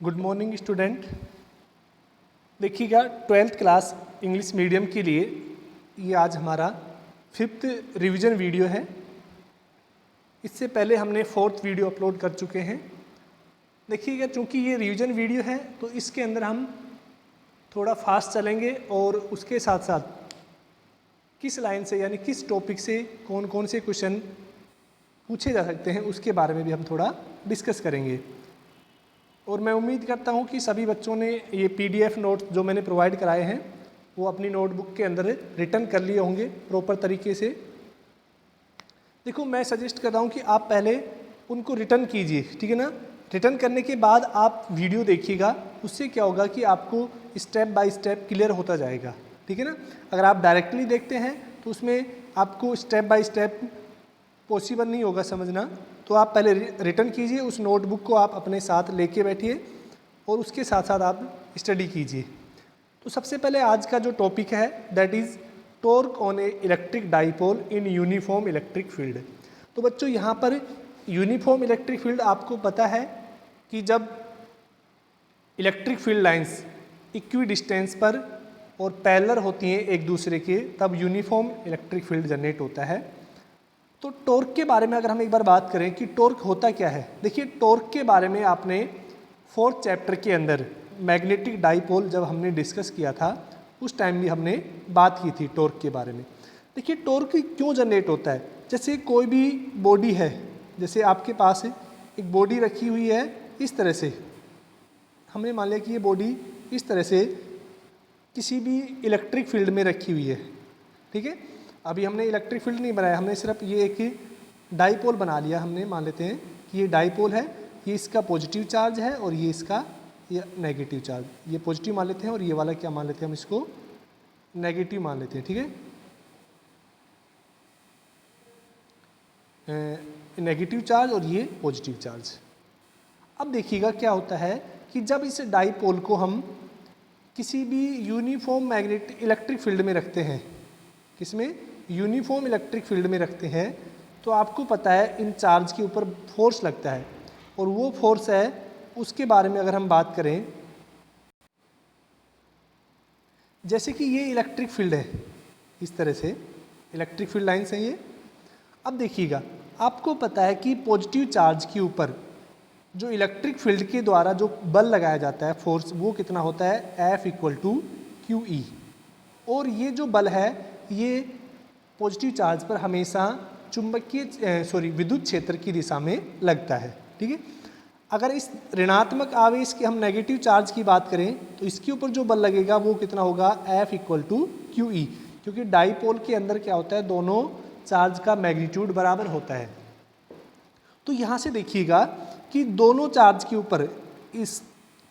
Good morning student. देखिएगा 12th class English medium के लिए ये आज हमारा 5th रिवीजन वीडियो है। इससे पहले हमने 4th वीडियो अपलोड कर चुके हैं। देखिएगा चूँकि ये रिवीजन वीडियो है तो इसके अंदर हम थोड़ा फास्ट चलेंगे और उसके साथ साथ किस लाइन से यानी किस टॉपिक से कौन कौन से क्वेश्चन पूछे जा सकते हैं उसके बारे में भी हम थोड़ा डिस्कस करेंगे। और मैं उम्मीद करता हूं कि सभी बच्चों ने ये PDF नोट्स जो मैंने प्रोवाइड कराए हैं वो अपनी नोटबुक के अंदर रिटर्न कर लिए होंगे प्रॉपर तरीके से। देखो मैं सजेस्ट कर रहा हूं कि आप पहले उनको रिटर्न कीजिए, ठीक है ना। रिटर्न करने के बाद आप वीडियो देखिएगा, उससे क्या होगा कि आपको स्टेप बाय स्टेप क्लियर होता जाएगा, ठीक है ना। अगर आप डायरेक्टली देखते हैं तो उसमें आपको स्टेप बाय स्टेप पॉसिबल नहीं होगा समझना। तो आप पहले रिटर्न कीजिए, उस नोटबुक को आप अपने साथ लेके बैठिए और उसके साथ साथ आप स्टडी कीजिए। तो सबसे पहले आज का जो टॉपिक है that is torque on A electric dipole in uniform electric field. तो बच्चों यहाँ पर यूनिफॉर्म इलेक्ट्रिक फील्ड आपको पता है कि जब electric field lines equi distance पर और पैरेलल होती हैं एक दूसरे के तब यूनिफॉर्म इलेक्ट्रिक फील्ड जनरेट होता है। तो टॉर्क के बारे में अगर हम एक बार बात करें कि टॉर्क होता क्या है, देखिए टॉर्क के बारे में आपने 4th चैप्टर के अंदर मैग्नेटिक डाइपोल जब हमने डिस्कस किया था उस टाइम भी हमने बात की थी टॉर्क के बारे में। देखिए टॉर्क क्यों जनरेट होता है, जैसे कोई भी बॉडी है, जैसे आपके पास एक बॉडी रखी हुई है इस तरह से, हमने मान लिया कि ये बॉडी इस तरह से किसी भी इलेक्ट्रिक फील्ड में रखी हुई है, ठीक है। अभी हमने इलेक्ट्रिक फील्ड नहीं बनाया, हमने सिर्फ ये एक डाइपोल बना लिया। हमने मान लेते हैं कि ये डाइपोल है, ये इसका पॉजिटिव चार्ज है और ये इसका ये नेगेटिव चार्ज, ये पॉजिटिव मान लेते हैं और ये वाला क्या मान लेते हैं, हम इसको नेगेटिव मान लेते हैं, ठीक है। नेगेटिव चार्ज और ये पॉजिटिव चार्ज। अब देखिएगा क्या होता है कि जब इस डाइपोल को हम किसी भी यूनिफॉर्म मैग्नेटिक इलेक्ट्रिक फील्ड में रखते हैं, किसमें, यूनिफॉर्म इलेक्ट्रिक फील्ड में रखते हैं, तो आपको पता है इन चार्ज के ऊपर फोर्स लगता है और वो फोर्स है, उसके बारे में अगर हम बात करें, जैसे कि ये इलेक्ट्रिक फील्ड है, इस तरह से इलेक्ट्रिक फील्ड लाइन्स हैं ये। अब देखिएगा आपको पता है कि पॉजिटिव चार्ज के ऊपर जो इलेक्ट्रिक फील्ड के द्वारा जो बल लगाया जाता है फोर्स, वो कितना होता है, F = QE। और ये जो बल है ये पॉजिटिव चार्ज पर हमेशा विद्युत क्षेत्र की दिशा में लगता है, ठीक है। अगर इस ऋणात्मक आवेश के हम नेगेटिव चार्ज की बात करें तो इसके ऊपर जो बल लगेगा वो कितना होगा, F = QE, क्योंकि डाइपोल के अंदर क्या होता है, दोनों चार्ज का मैग्नीट्यूड बराबर होता है। तो यहाँ से देखिएगा कि दोनों चार्ज के ऊपर इस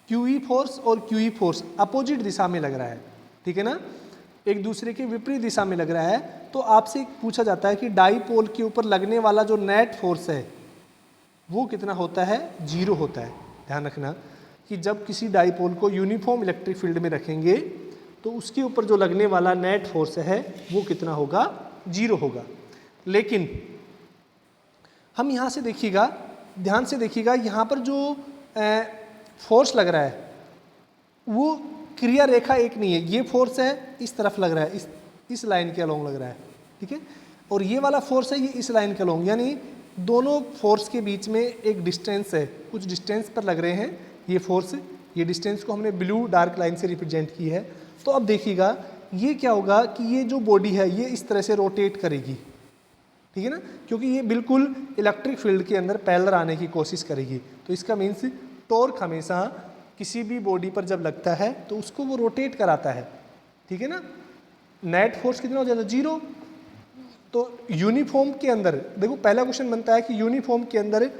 QE फोर्स और QE फोर्स अपोजिट दिशा में लग रहा है, ठीक है ना, एक दूसरे के विपरीत दिशा में लग रहा है। तो आपसे पूछा जाता है कि डाइपोल के ऊपर लगने वाला जो नेट फोर्स है वो कितना होता है, 0 होता है। ध्यान रखना कि जब किसी डाइपोल को यूनिफॉर्म इलेक्ट्रिक फील्ड में रखेंगे तो उसके ऊपर जो लगने वाला नेट फोर्स है वो कितना होगा, 0 होगा। लेकिन हम यहाँ से देखिएगा, ध्यान से देखिएगा, यहाँ पर जो फोर्स लग रहा है वो क्रिया रेखा एक नहीं है, ये फोर्स है इस तरफ लग रहा है, इस लाइन के अलोंग लग रहा है, ठीक है। और ये वाला फोर्स है ये इस लाइन के अलोंग, यानी दोनों फोर्स के बीच में एक डिस्टेंस है, कुछ डिस्टेंस पर लग रहे हैं ये फोर्स। ये डिस्टेंस को हमने ब्लू डार्क लाइन से रिप्रेजेंट की है। तो अब देखिएगा ये क्या होगा कि ये जो बॉडी है ये इस तरह से रोटेट करेगी, ठीक है ना, क्योंकि ये बिल्कुल इलेक्ट्रिक फील्ड के अंदर पैरेलल आने की कोशिश करेगी। तो इसका मीन्स टॉर्क हमेशा किसी भी बॉडी पर जब लगता है तो उसको वो रोटेट कराता है, ठीक है ना। नेट फोर्स कितना हो जाता है, 0। तो यूनिफॉर्म के अंदर देखो पहला क्वेश्चन बनता है कि यूनिफॉर्म के अंदर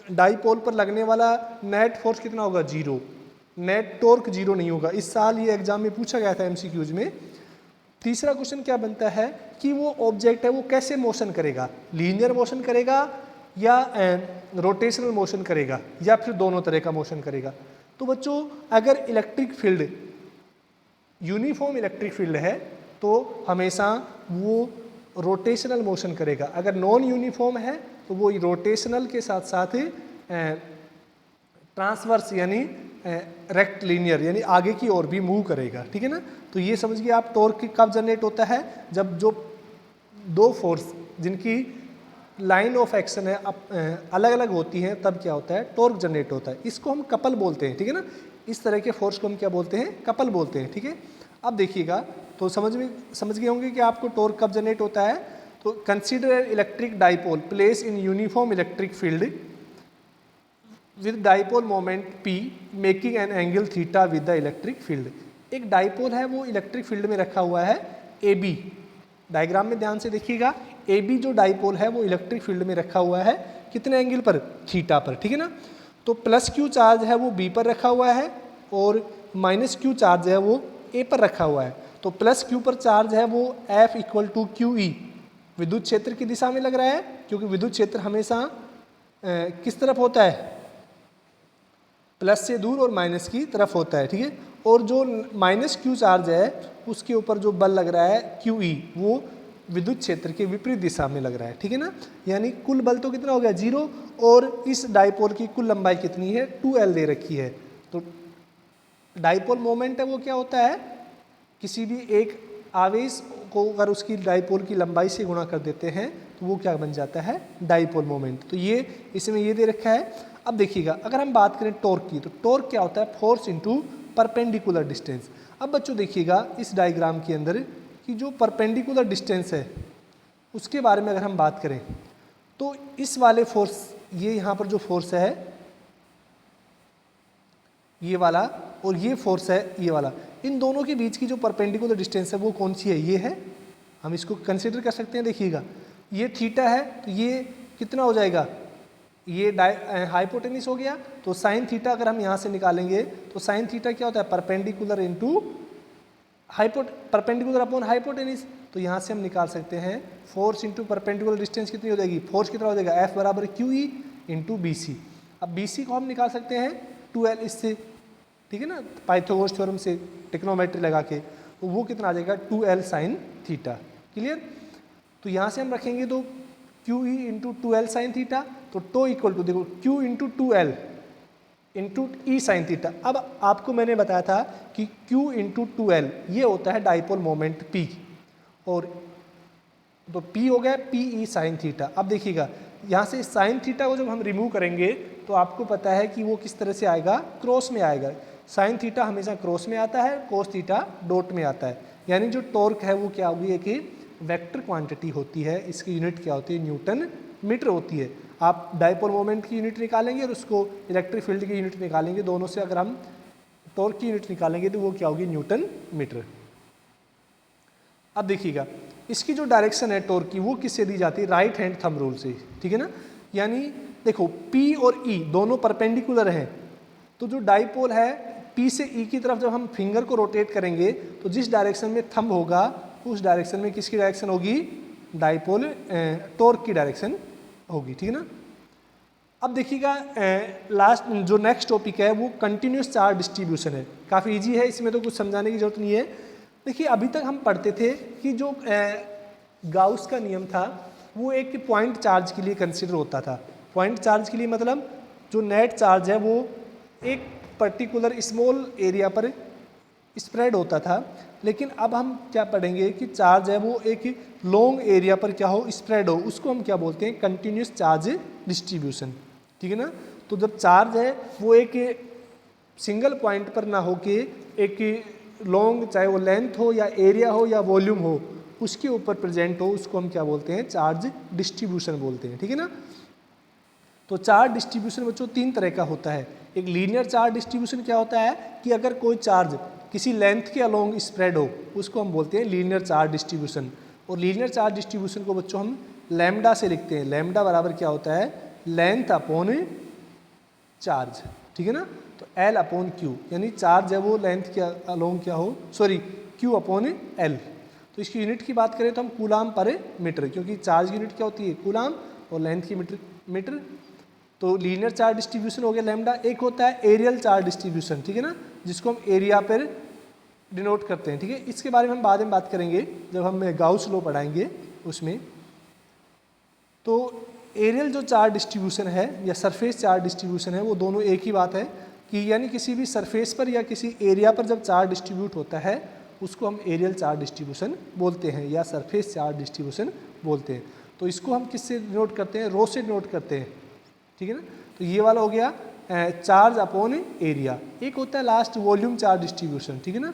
डाइपोल पर लगने वाला नेट फोर्स कितना होगा, 0। नेट टॉर्क 0 नहीं होगा। इस साल ये एग्जाम में पूछा गया था MCQs में। तीसरा क्वेश्चन क्या बनता है कि वो ऑब्जेक्ट है वो कैसे मोशन करेगा, लीनियर मोशन करेगा या रोटेशनल मोशन करेगा या फिर दोनों तरह का मोशन करेगा। तो बच्चों अगर electric field uniform electric field है तो हमेशा वो रोटेशनल मोशन करेगा। अगर नॉन यूनिफॉर्म है तो वो रोटेशनल के साथ साथ ट्रांसवर्स यानी रेक्ट लीनियर यानी आगे की ओर भी मूव करेगा, ठीक है ना। तो ये समझिए आप टॉर्क कब जनरेट होता है, जब जो दो फोर्स जिनकी लाइन ऑफ एक्शन है अलग अलग होती हैं, तब क्या होता है, टॉर्क जनरेट होता है। इसको हम कपल बोलते हैं, ठीक है ना। इस तरह के फोर्स को हम क्या बोलते हैं, कपल बोलते हैं, ठीक है। अब देखिएगा तो समझ गए होंगे कि आपको टॉर्क कब जनरेट होता है। तो consider electric dipole place in uniform electric field with dipole moment P making an angle theta with the electric field. एक डाइपोल है वो इलेक्ट्रिक फील्ड में रखा हुआ है AB, डायग्राम में ध्यान से देखिएगा, AB जो डाइपोल है वो इलेक्ट्रिक फील्ड में रखा हुआ है कितने एंगल पर, थीटा पर, ठीक है ना। तो प्लस Q चार्ज है वो B पर रखा हुआ है और माइनस Q चार्ज है वो A पर रखा हुआ है। तो प्लस Q पर चार्ज है वो F इक्वल टू QE विद्युत क्षेत्र की दिशा में लग रहा है, क्योंकि विद्युत क्षेत्र हमेशा किस तरफ होता है, प्लस से दूर और माइनस की तरफ होता है, ठीक है। और जो माइनस Q चार्ज है उसके ऊपर जो बल लग रहा है QE वो विद्युत क्षेत्र के विपरीत दिशा में लग रहा है, ठीक है ना। यानी कुल बल तो कितना हो गया, 0, और इस डाइपोल की कुल लंबाई कितनी है, 2L दे रखी है। तो डाइपोल मोमेंट है वो क्या होता है, किसी भी एक आवेश को अगर उसकी डाइपोल की लंबाई से गुणा कर देते हैं तो वो क्या बन जाता है, डाइपोल मोमेंट। तो ये इसमें ये दे रखा है। अब देखिएगा अगर हम बात करें टॉर्क की, तो टॉर्क क्या होता है, फोर्स इनटू परपेंडिकुलर डिस्टेंस। अब बच्चों देखिएगा इस डायग्राम के अंदर कि जो परपेंडिकुलर डिस्टेंस है उसके बारे में अगर हम बात करें तो इस वाले फोर्स, ये यहाँ पर जो फोर्स है ये वाला, और ये फोर्स है ये वाला, इन दोनों के बीच की जो परपेंडिकुलर डिस्टेंस है वो कौन सी है, ये है। हम इसको कंसिडर कर सकते हैं। देखिएगा ये थीटा है तो ये कितना हो जाएगा, ये हाइपोटेनिस हो गया। तो साइन थीटा अगर हम यहाँ से निकालेंगे तो साइन थीटा क्या होता है, perpendicular into perpendicular upon hypotenuse. तो यहाँ से हम निकाल सकते हैं फोर्स इंटू परपेंडिकुलर डिस्टेंस कितनी हो जाएगी, फोर्स कितना हो जाएगा, F बराबर QE इंटू BC। अब BC को हम निकाल सकते हैं 2L इससे, ठीक है ना, पाइथागोरस थ्योरम से ट्रिग्नोमेट्री लगा के, तो वो कितना आ जाएगा 2L साइन थीटा। क्लियर। तो यहाँ से हम रखेंगे तो QE into 2L sine theta, तो टो इक्वल टू देखो Q into 2L into E sine theta. अब आपको मैंने बताया था कि Q इंटू 2L ये होता है डाइपोल मोमेंट P, और तो P हो गया PE साइन थीटा। अब देखिएगा यहाँ से साइन थीटा को जब हम रिमूव करेंगे तो आपको पता है कि वो किस तरह से आएगा, क्रॉस में आएगा। साइन थीटा हमेशा क्रॉस में आता है, कोस थीटा डॉट में आता है। यानी जो टॉर्क है वो क्या होगी, कि वेक्टर क्वांटिटी होती है, इसकी यूनिट क्या होती है, न्यूटन मीटर होती है। आप डाइपोल मोमेंट की यूनिट निकालेंगे और उसको इलेक्ट्रिक फील्ड की यूनिट निकालेंगे, दोनों से अगर हम टॉर्क की यूनिट निकालेंगे तो वो क्या होगी, न्यूटन मीटर। अब देखिएगा इसकी जो डायरेक्शन है टॉर्क की वो किससे दी जाती है, राइट हैंड थंब रूल से, ठीक है ना। यानी देखो P और E दोनों परपेंडिकुलर हैं, तो जो डाइपोल है P से E की तरफ जब हम फिंगर को रोटेट करेंगे तो जिस डायरेक्शन में थंब होगा उस डायरेक्शन में किसकी डायरेक्शन होगी, डाइपोल टॉर्क की डायरेक्शन होगी, ठीक है ना। अब देखिएगा लास्ट जो नेक्स्ट टॉपिक है वो कंटिन्यूस चार्ज डिस्ट्रीब्यूशन है। काफ़ी इजी है, इसमें तो कुछ समझाने की जरूरत नहीं है। देखिए अभी तक हम पढ़ते थे कि जो गाउस का नियम था वो एक पॉइंट चार्ज के लिए कंसिडर होता था। पॉइंट चार्ज के लिए मतलब जो नेट चार्ज है वो एक पर्टिकुलर स्मॉल एरिया पर स्प्रेड होता था। लेकिन अब हम क्या पढ़ेंगे कि चार्ज है वो एक लॉन्ग एरिया पर क्या हो, स्प्रेड हो, उसको हम क्या बोलते हैं, कंटिन्यूस चार्ज डिस्ट्रीब्यूशन, ठीक है ना। तो जब चार्ज है वो एक सिंगल पॉइंट पर ना हो के एक लॉन्ग, चाहे वो लेंथ हो या एरिया हो या वॉल्यूम हो, उसके ऊपर प्रेजेंट हो, उसको हम क्या बोलते हैं, चार्ज डिस्ट्रीब्यूशन बोलते हैं, ठीक है ना। तो चार्ज डिस्ट्रीब्यूशन बच्चों तीन तरह का होता है। एक लीनियर चार्ज डिस्ट्रीब्यूशन क्या होता है कि अगर कोई चार्ज किसी लेंथ के अलोंग स्प्रेड हो उसको हम बोलते हैं लीनियर चार्ज डिस्ट्रीब्यूशन। और लीनियर चार्ज डिस्ट्रीब्यूशन को बच्चों हम लैम्डा से लिखते हैं। लैम्डा बराबर क्या होता है, लेंथ अपॉन चार्ज, ठीक है ना। तो L अपॉन Q, यानी चार्ज है वो लेंथ के अलोंग क्या हो, सॉरी Q अपॉन L। तो इसकी यूनिट की बात करें तो हम कूलाम पर मीटर, क्योंकि चार्ज की यूनिट क्या होती है, कूलाम, और लेंथ की मीटर। तो लीनियर चार्ज डिस्ट्रीब्यूशन हो गया लैम्डा। एक होता है एरियल चार्ज डिस्ट्रीब्यूशन, ठीक है ना, जिसको हम एरिया पर डिनोट करते हैं, ठीक है। इसके बारे में हम बाद में बात करेंगे जब हम गाउस लॉ पढ़ाएंगे उसमें। तो एरियल जो चार्ज डिस्ट्रीब्यूशन है या सरफेस चार्ज डिस्ट्रीब्यूशन है वो दोनों एक ही बात है कि यानी किसी भी सरफेस पर या किसी एरिया पर जब चार्ज डिस्ट्रीब्यूट होता है उसको हम एरियल चार्ज डिस्ट्रीब्यूशन बोलते हैं या सरफेस चार्ज डिस्ट्रीब्यूशन बोलते हैं। तो इसको हम किससे नोट करते हैं, रो से नोट करते हैं, ठीक है ना। तो ये वाला हो गया चार्ज अपॉन एरिया। एक होता है लास्ट वॉल्यूम चार्ज डिस्ट्रीब्यूशन, ठीक है ना,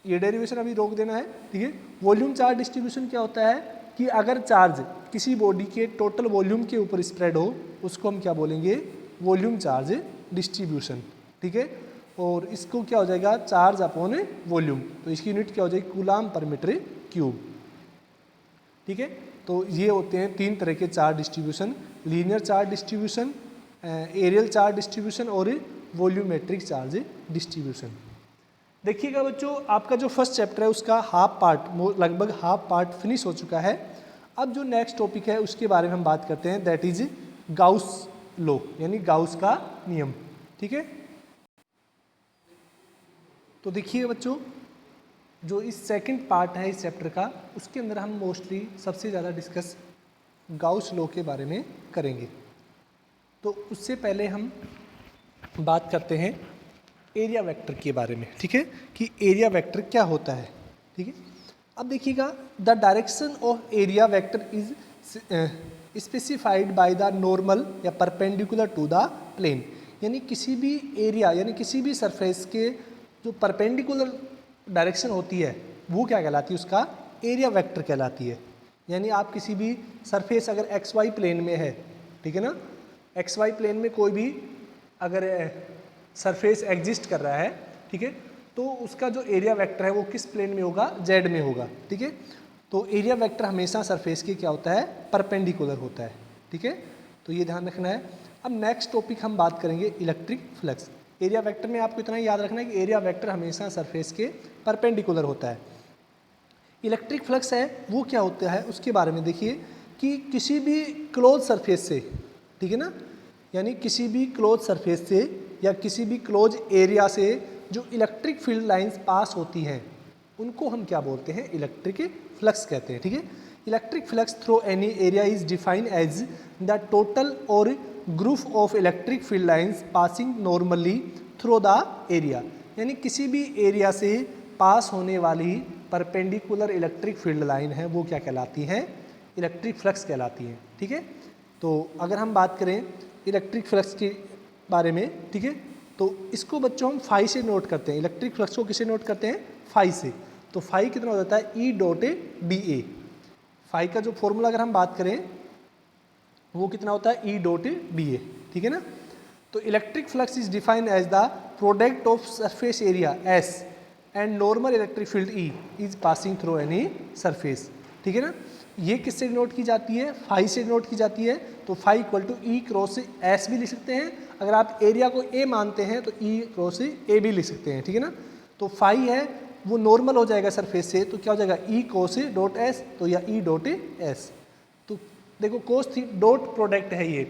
ये डेरिवेशन अभी रोक देना है, ठीक है। वॉल्यूम चार्ज डिस्ट्रीब्यूशन क्या होता है कि अगर चार्ज किसी बॉडी के टोटल वॉल्यूम के ऊपर स्प्रेड हो उसको हम क्या बोलेंगे, वॉल्यूम चार्ज डिस्ट्रीब्यूशन, ठीक है। और इसको क्या हो जाएगा, चार्ज अपॉन वॉल्यूम, तो इसकी यूनिट क्या हो जाएगी, कूलाम पर मीटर क्यूब, ठीक है। तो ये होते हैं तीन तरह के charge distribution, linear charge distribution, areal charge distribution और वॉल्यूमेट्रिक चार्ज डिस्ट्रीब्यूशन। देखिएगा बच्चों, आपका जो फर्स्ट चैप्टर है उसका हाफ पार्ट, लगभग हाफ पार्ट फिनिश हो चुका है। अब जो नेक्स्ट टॉपिक है उसके बारे में हम बात करते हैं, दैट इज गाउस लॉ, यानी गाउस का नियम, ठीक है। तो देखिए बच्चों, जो इस सेकंड पार्ट है इस चैप्टर का, उसके अंदर हम मोस्टली सबसे ज़्यादा डिस्कस गाउस लॉ के बारे में करेंगे। तो उससे पहले हम बात करते हैं एरिया वेक्टर के बारे में, ठीक है, कि एरिया वेक्टर क्या होता है, ठीक है। अब देखिएगा, the direction of area vector is specified by the normal या परपेंडिकुलर टू द प्लेन, यानी किसी भी एरिया यानी किसी भी सरफेस के जो परपेंडिकुलर डायरेक्शन होती है वो क्या कहलाती है, उसका एरिया वेक्टर कहलाती है। यानी आप किसी भी सरफेस अगर एक्स वाई प्लेन में है, ठीक है ना, एक्स वाई प्लेन में कोई भी अगर सरफेस एग्जिस्ट कर रहा है, ठीक है, तो उसका जो एरिया वेक्टर है वो किस प्लेन में होगा, जेड में होगा, ठीक है। तो एरिया वेक्टर हमेशा सरफेस के क्या होता है, परपेंडिकुलर होता है, ठीक है। तो ये ध्यान रखना है। अब नेक्स्ट टॉपिक हम बात करेंगे इलेक्ट्रिक फ्लक्स। एरिया वेक्टर में आपको इतना याद रखना है कि एरिया वेक्टर हमेशा सरफेस के परपेंडिकुलर होता है। इलेक्ट्रिक फ्लक्स है वो क्या होता है उसके बारे में देखिए कि किसी भी क्लोज सरफेस से, ठीक है ना, यानी किसी भी क्लोज सरफेस से या किसी भी क्लोज एरिया से जो इलेक्ट्रिक फील्ड लाइंस पास होती हैं उनको हम क्या बोलते हैं, इलेक्ट्रिक फ्लक्स कहते हैं, ठीक है। Electric flux through any area is defined as the total और group of electric field lines passing normally through the area, यानी किसी भी एरिया से पास होने वाली परपेंडिकुलर इलेक्ट्रिक फील्ड लाइन है वो क्या कहलाती हैं, इलेक्ट्रिक फ्लक्स कहलाती हैं, ठीक है। तो अगर हम बात करें इलेक्ट्रिक फ्लक्स के बारे में, ठीक है, तो इसको बच्चों हम फाई से नोट करते हैं। इलेक्ट्रिक फ्लक्स को किसे नोट करते हैं, फाई से। तो फाई कितना हो जाता है, ई डॉट बी ए। फाई का जो फॉर्मूला अगर हम बात करें वो कितना होता है, ई डॉट बी ए, ठीक है ना। तो electric flux is defined as the product of surface area S and normal electric field E is passing through any surface, ठीक है ना। ये किससे नोट की जाती है, फाई से नोट की जाती है। तो phi equal to E cross S भी लिख सकते हैं, अगर आप एरिया को ए मानते हैं तो ई क्रॉस ए भी लिख सकते हैं, ठीक है ना। तो फाई है वो नॉर्मल हो जाएगा सरफेस से, तो क्या हो जाएगा, ई क्रॉस डॉट एस, तो या ई डॉट एस। तो देखो कोस थी डॉट प्रोडक्ट है, ये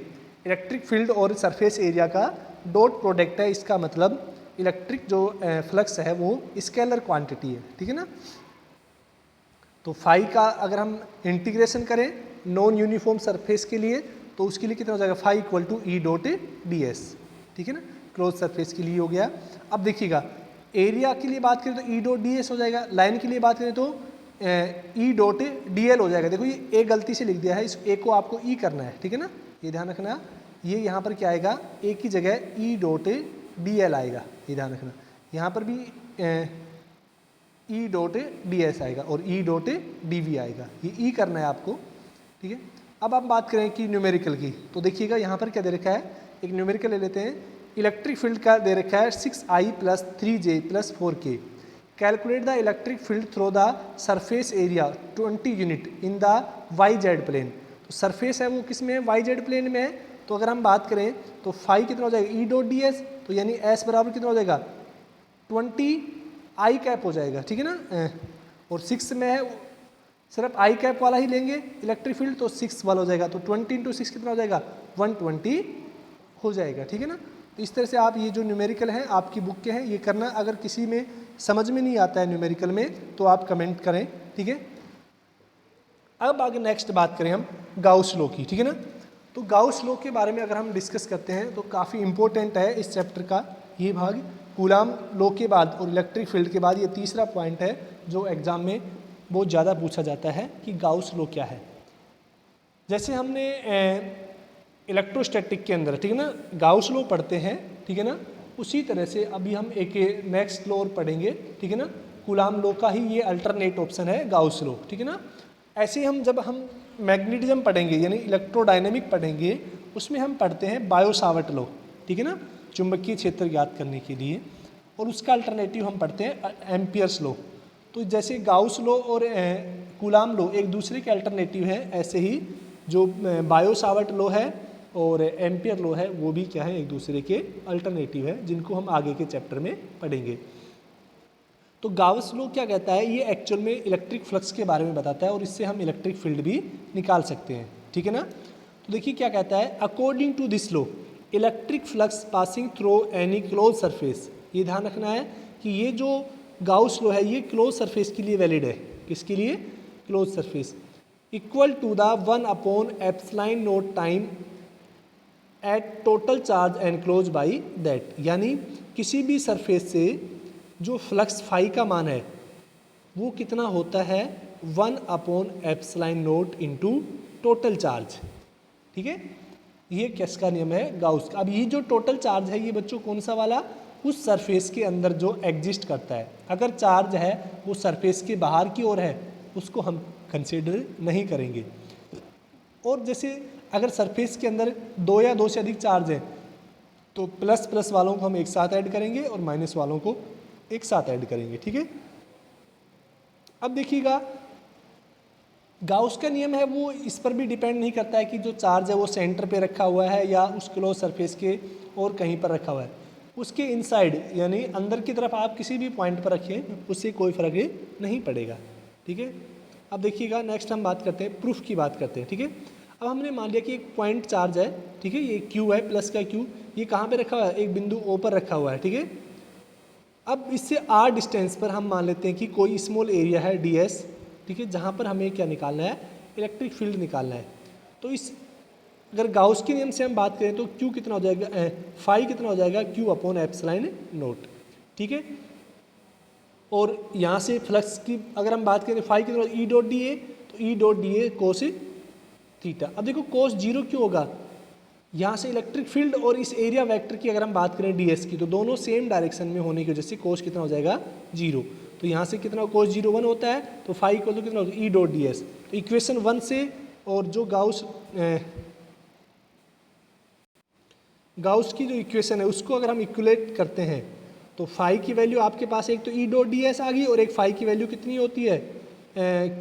इलेक्ट्रिक फील्ड और सरफेस एरिया का डॉट प्रोडक्ट है, इसका मतलब इलेक्ट्रिक जो फ्लक्स है वो स्केलर क्वांटिटी है, ठीक है ना। तो फाई का अगर हम इंटीग्रेशन करें नॉन यूनिफॉर्म सरफेस के लिए तो उसके लिए कितना हो जाएगा, phi equal to E dot D S, ठीक है ना, क्लोज सरफेस के लिए हो गया। अब देखिएगा एरिया के लिए बात करें तो ई डॉट डी एस हो जाएगा, लाइन के लिए बात करें तो ई डॉट डी एल हो जाएगा। देखो ये ए गलती से लिख दिया है, इस ए को आपको ई करना है, ठीक है ना, ये ध्यान रखना। ये यहाँ पर क्या आएगा, ए की जगह ई डॉट डी एल आएगा, ये ध्यान रखना। यहाँ पर भी ई डॉट डी एस आएगा और ई डॉट डी वी आएगा, ये ई करना है आपको, ठीक है। अब हम बात करें कि न्यूमेरिकल की, तो देखिएगा यहाँ पर क्या दे रखा है, एक न्यूमेरिकल ले लेते हैं। इलेक्ट्रिक फील्ड का दे रखा है 6i + 3j + 4k। Calculate the electric field through the surface area 20 unit in the Y Z plane. तो सरफेस है वो किस में है, वाई जेड प्लेन में है। तो अगर हम बात करें तो फाई कितना हो जाएगा, ई डॉट डी एस, तो यानी एस बराबर कितना हो जाएगा, 20 आई कैप हो जाएगा, ठीक है ना। और 6 में है सिर्फ आई कैप वाला ही लेंगे इलेक्ट्रिक फील्ड, तो 6 वाला हो जाएगा। तो 20 × 6 कितना हो जाएगा, 120 हो जाएगा, ठीक है ना। तो इस तरह से आप ये जो न्यूमेरिकल हैं आपकी बुक के हैं ये करना। अगर किसी में समझ में नहीं आता है न्यूमेरिकल में तो आप कमेंट करें, ठीक है। अब आगे नेक्स्ट बात करें हम गाउस लॉ की, ठीक है ना। तो गाउस लॉ के बारे में अगर हम डिस्कस करते हैं तो काफ़ी इंपॉर्टेंट है इस चैप्टर का ये भाग। कूलाम लॉ के बाद और इलेक्ट्रिक फील्ड के बाद ये तीसरा पॉइंट है जो एग्जाम में बहुत ज़्यादा पूछा जाता है कि गाउस लॉ क्या है। जैसे हमने इलेक्ट्रोस्टैटिक के अंदर, ठीक है ना, गाउस लॉ पढ़ते हैं, ठीक है ना, उसी तरह से अभी हम एक नेक्स्ट लॉ पढ़ेंगे, ठीक है ना। कूलाम लॉ का ही ये अल्टरनेट ऑप्शन है गाउस लॉ, ठीक है ना। ऐसे हम जब हम मैग्नेटिज्म पढ़ेंगे यानी इलेक्ट्रोडायनेमिक पढ़ेंगे, उसमें हम पढ़ते हैं बायो-सावर्ट लॉ, ठीक है ना, चुंबकीय क्षेत्र ज्ञात करने के लिए, और उसका अल्टरनेटिव हम पढ़ते हैं एम्पियर्स लॉ। तो जैसे गाउस लॉ और कूलाम लॉ एक दूसरे के अल्टरनेटिव है, ऐसे ही जो बायो-सावर्ट लॉ है और एम्पियर लॉ है वो भी क्या है, एक दूसरे के अल्टरनेटिव है, जिनको हम आगे के चैप्टर में पढ़ेंगे। तो गाउस लॉ क्या कहता है, ये एक्चुअल में इलेक्ट्रिक फ्लक्स के बारे में बताता है और इससे हम इलेक्ट्रिक फील्ड भी निकाल सकते हैं, ठीक है ना। तो देखिए क्या कहता है, according to this law electric flux passing through any close surface. ये ध्यान रखना है कि ये जो गाउस लॉ है ये क्लोज सरफेस के लिए वैलिड है। किसके लिए? Close surface. Equal to the 1/ε0 time at total charge enclose by that. यानी किसी भी सरफेस से जो फ्लक्स फाई का मान है वो कितना होता है, 1/ε0 इंटू टोटल चार्ज, ठीक है। ये किसका नियम है, गाउस का। अब ये जो टोटल चार्ज है ये बच्चों कौन सा वाला, उस सरफेस के अंदर जो एग्जिस्ट करता है। अगर चार्ज है वो सरफेस के बाहर की ओर है उसको हम कंसिडर नहीं करेंगे। और जैसे अगर सरफेस के अंदर 2 या 2 से अधिक चार्ज है तो प्लस प्लस वालों को हम एक साथ ऐड करेंगे और माइनस वालों को एक साथ ऐड करेंगे, ठीक है। अब देखिएगा गाउस का नियम है वो इस पर भी डिपेंड नहीं करता है कि जो चार्ज है वो सेंटर पे रखा हुआ है या उस क्लोज सरफेस के और कहीं पर रखा हुआ है। उसके इनसाइड यानी अंदर की तरफ आप किसी भी पॉइंट पर रखिए उससे कोई फर्क नहीं पड़ेगा, ठीक है। अब देखिएगा नेक्स्ट हम बात करते हैं, प्रूफ की बात करते हैं, ठीक है। अब हमने मान लिया कि एक पॉइंट चार्ज है, ठीक है, ये क्यू है, प्लस का क्यू, ये कहाँ पे रखा हुआ है, एक बिंदु ओ पर रखा हुआ है, ठीक है। अब इससे आर डिस्टेंस पर हम मान लेते हैं कि कोई स्मॉल एरिया है ds, ठीक है, जहाँ पर हमें क्या निकालना है, इलेक्ट्रिक फील्ड निकालना है। तो इस अगर गाउस के नियम से हम बात करें तो Q कितना हो जाएगा, फाई कितना हो जाएगा, Q/ε0, ठीक है। और यहाँ से फ्लक्स की अगर हम बात करें फाई कितना, E.dA, तो E.dA कोस थीटा। अब देखो कोस 0 क्यों होगा, यहाँ से इलेक्ट्रिक फील्ड और इस एरिया वेक्टर की अगर हम बात करें ds की तो दोनों सेम डायरेक्शन में होने की वजह से कोस कितना हो जाएगा, 0। तो यहाँ से कितना कोस 0 1 होता है, तो फाई इक्वल टू कितना होगा, E.ds। तो इक्वेशन 1 से और जो गाउस की जो इक्वेशन है उसको अगर हम इक्वलेट करते हैं तो फाई की वैल्यू आपके पास एक तो E.ds आ गई और एक फाई की वैल्यू कितनी होती है,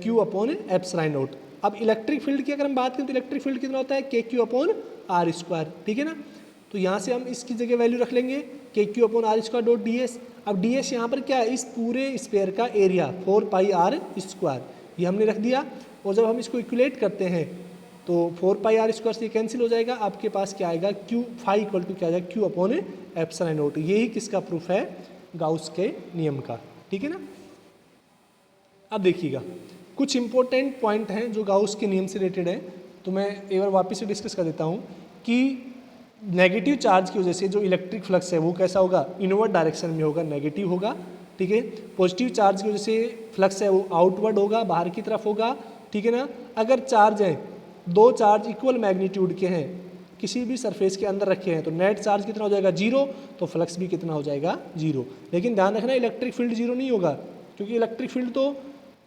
Q/ε0। अब इलेक्ट्रिक फील्ड की अगर हम बात करें तो इलेक्ट्रिक फील्ड कितना होता है, KQ/r², ठीक है ना। तो यहाँ से हम इसकी जगह वैल्यू रख लेंगे KQ/r².ds। अब ds यहाँ पर क्या है, इस पूरे स्पेयर का एरिया 4πr², ये हमने रख दिया। और जब हम इसको इक्वलेट करते हैं तो 4πr² से कैंसिल हो जाएगा, आपके पास क्या आएगा, Q फाई इक्वल टू क्या आएगा, Q/ε0। यही किसका प्रूफ है, गाउस के नियम का, ठीक है ना। अब देखिएगा कुछ इंपॉर्टेंट पॉइंट हैं जो गाउस के नियम से रिलेटेड है, तो मैं एक बार वापस से डिस्कस कर देता हूँ कि नेगेटिव चार्ज की वजह से जो इलेक्ट्रिक फ्लक्स है वो कैसा होगा, इनवर्ड डायरेक्शन में होगा, नेगेटिव होगा, ठीक है। पॉजिटिव चार्ज की वजह से फ्लक्स है वो आउटवर्ड होगा, बाहर की तरफ होगा, ठीक है ना। अगर चार्ज है, 2 चार्ज इक्वल मैग्नीट्यूड के हैं, किसी भी सरफेस के अंदर रखे हैं तो नेट चार्ज कितना हो जाएगा, 0, तो फ्लक्स भी कितना हो जाएगा, 0। लेकिन ध्यान रखना इलेक्ट्रिक फील्ड 0 नहीं होगा, क्योंकि इलेक्ट्रिक फील्ड तो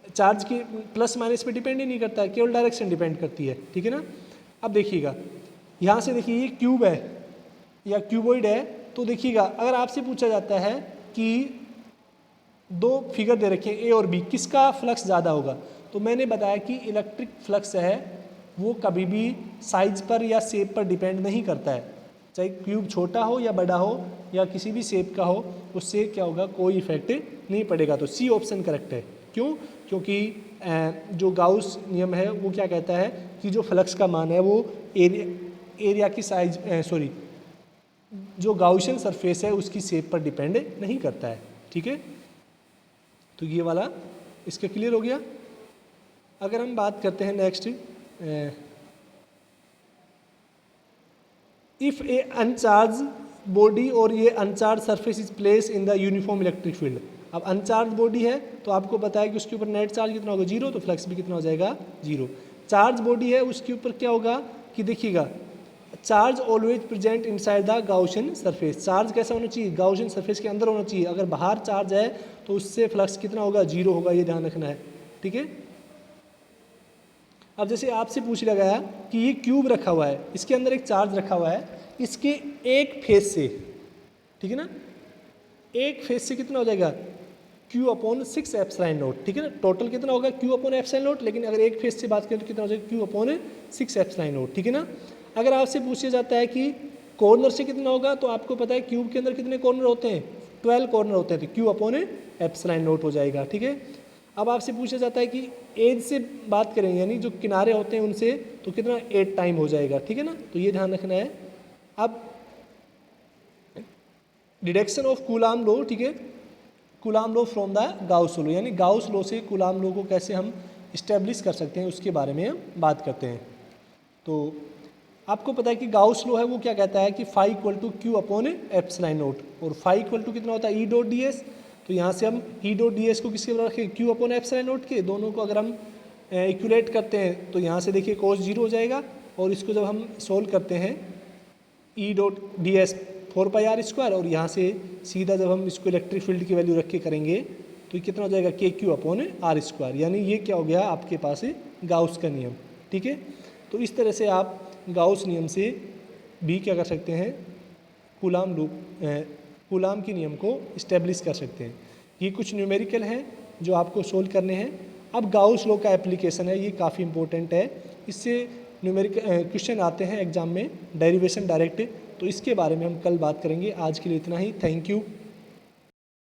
चार्ज की प्लस माइनस पे डिपेंड ही नहीं करता है, केवल डायरेक्शन डिपेंड करती है, ठीक है ना। अब देखिएगा यहाँ से देखिए ये क्यूब है या क्यूबॉइड है, तो देखिएगा अगर आपसे पूछा जाता है कि 2 फिगर दे रखे हैं A और B, किसका फ्लक्स ज़्यादा होगा, तो मैंने बताया कि इलेक्ट्रिक फ्लक्स है वो कभी भी साइज पर या शेप पर डिपेंड नहीं करता है, चाहे क्यूब छोटा हो या बड़ा हो या किसी भी शेप का हो, उससे क्या होगा, कोई इफेक्ट नहीं पड़ेगा। तो सी ऑप्शन करेक्ट है। क्यों? क्योंकि जो गाउस नियम है वो क्या कहता है कि जो फ्लक्स का मान है वो एरिया की साइज जो गाउसियन सरफेस है उसकी शेप पर डिपेंड नहीं करता है, ठीक है। तो ये वाला इसका क्लियर हो गया। अगर हम बात करते हैं next, if A uncharged body और ये अनचार्ज surface is place in the uniform electric field. अब अनचार्ज बॉडी है तो आपको पता है कि उसके ऊपर नेट चार्ज कितना होगा, जीरो, तो फ्लक्स भी कितना हो जाएगा, जीरो। चार्ज बॉडी है उसके ऊपर क्या होगा कि देखिएगा, charge always present inside the Gaussian surface. Charge कैसा होना चाहिए, गाउसियन सरफेस के अंदर होना चाहिए। अगर बाहर चार्ज है तो उससे फ्लक्स कितना होगा, जीरो होगा, ये ध्यान रखना है, ठीक है। अब जैसे आपसे पूछ लिया गया कि ये क्यूब रखा हुआ है, इसके अंदर एक चार्ज रखा हुआ है, इसके एक फेस से, ठीक है ना, एक फेस से कितना हो जाएगा, Q/6 एप्सिलॉन नॉट, ठीक है ना। टोटल कितना होगा, Q/एप्सिलॉन नॉट, लेकिन अगर एक फेस से बात करें तो कितना हो जाएगा, Q/6 एप्सिलॉन नॉट, ठीक है ना। अगर आपसे पूछा जाता है कि कॉर्नर से कितना होगा, तो आपको पता है क्यूब के अंदर कितने कॉर्नर होते हैं, 12 कॉर्नर होते हैं, तो Q/एप्सिलॉन नॉट हो जाएगा, ठीक है। अब आपसे पूछा जाता है कि एज से बात करें, यानी जो किनारे होते हैं उनसे, तो कितना 8 टाइम हो जाएगा, ठीक है ना, तो ये ध्यान रखना है। अब डिडक्शन ऑफ कूलाम लो, ठीक है, coulomb low from the Gauss law, यानी गाउस लॉ से कूलाम लॉ को कैसे हम इस्टेब्लिश कर सकते हैं उसके बारे में हम बात करते हैं। तो आपको पता है कि गाउस लॉ है वो क्या कहता है कि फाई इक्वल टू Q/एप्सिलॉन नॉट, और फाई इक्वल टू कितना होता है, E.ds। तो यहाँ से हम E.ds को किसके बराबर रखें, Q/एप्सिलॉन नॉट के। दोनों को अगर हम इक्वलेट करते हैं तो यहाँ से देखिए cos 0 हो जाएगा, और इसको जब हम सोल्व करते हैं E.ds 4πr², और यहाँ से सीधा जब हम इसको इलेक्ट्रिक फील्ड की वैल्यू रख के करेंगे तो ये कितना हो जाएगा, KQ/r², यानी ये क्या हो गया आपके पास गाउस का नियम, ठीक है। तो इस तरह से आप गाउस नियम से भी क्या कर सकते हैं, कूलाम के नियम को इस्टेब्लिश कर सकते हैं। ये कुछ न्यूमेरिकल हैं जो आपको सोल्व करने हैं। अब गाउस लॉ का एप्लीकेशन है, ये काफ़ी इंपॉर्टेंट है, इससे न्यूमेरिकल क्वेश्चन आते हैं एग्जाम में, डेरिवेशन डायरेक्ट, तो इसके बारे में हम कल बात करेंगे। आज के लिए इतना ही, थैंक यू।